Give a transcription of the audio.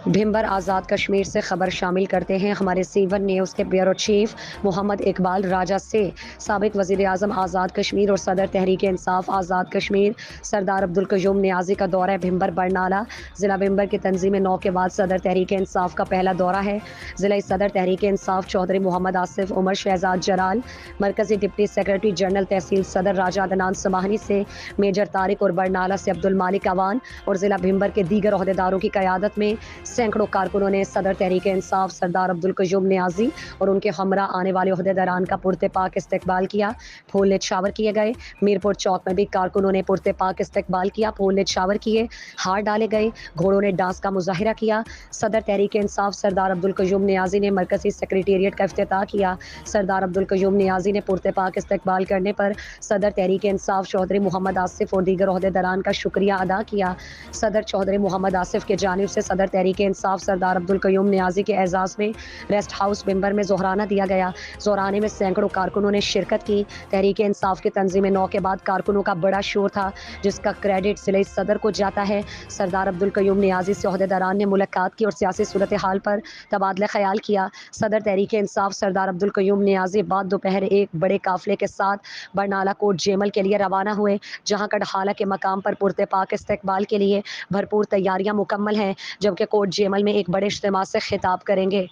بھمبر آزاد کشمیر سے خبر شامل کرتے ہیں ہمارے سی1 نیوز کے بیورو چیف محمد اقبال راجہ سے۔ سابق وزیر اعظم آزاد کشمیر اور صدر تحریک انصاف آزاد کشمیر سردار عبدالقیوم نیازی کا دورہ بھمبر برنالہ ضلع بھمبر کی تنظیم نو کے بعد صدر تحریک انصاف کا پہلا دورہ ہے۔ ضلع صدر تحریک انصاف چودھری محمد آصف عمر شہزاد جلال، مرکزی ڈپٹی سیکرٹری جنرل تحصیل صدر راجہ عدنان سماہنی سے میجر طارق اور برنالہ سے عبدالمالک اوان اور ضلع بھمبر کے دیگر عہدیداروں کی قیادت میں سینکڑوں کارکنوں نے صدر تحریک انصاف سردار عبدالقیوم نیازی اور ان کے ہمراہ آنے والے عہدیداران کا پرتپاک استقبال کیا۔ پھول نچھاور کیے گئے۔ میرپور چوک میں بھی کارکنوں نے پرتپاک استقبال کیا، پھول نچھاور کیے، ہار ڈالے گئے، گھوڑوں نے ڈانس کا مظاہرہ کیا۔ صدر تحریک انصاف سردار عبدالقیوم نیازی نے مرکزی سیکریٹریٹ کا افتتاح کیا۔ سردار عبدالقیوم نیازی نے پرتپاک استقبال کرنے پر صدر تحریک انصاف چودھری محمد آصف اور دیگر عہدیداران کا شکریہ ادا کیا۔ صدر چودھری محمد آصف کی جانب سے صدر تحریک انصاف سردار عبدالقیوم نیازی کے اعزاز میں ریسٹ ہاؤس بھمبر میں ظہرانہ دیا گیا۔ ظہرانے میں سینکڑوں کارکنوں نے شرکت کی۔ تحریک انصاف کی تنظیم نو کے بعد کارکنوں کا بڑا شور تھا، جس کا کریڈٹ ضلعی صدر کو جاتا ہے۔ سردار عبدالقیوم نیازی سے عہدیداران نے ملاقات کی اور سیاسی صورتحال پر تبادلہ خیال کیا۔ صدر تحریک انصاف سردار عبدالقیوم نیازی بعد دوپہر ایک بڑے قافلے کے ساتھ برنالہ کوٹ جیمل کے لیے روانہ ہوئے، جہاں کڈحالہ کے مقام پر پرتپاک استقبال کے لیے بھرپور تیاریاں مکمل ہیں، جبکہ کوٹ جیمل میں ایک بڑے اجتماع سے خطاب کریں گے۔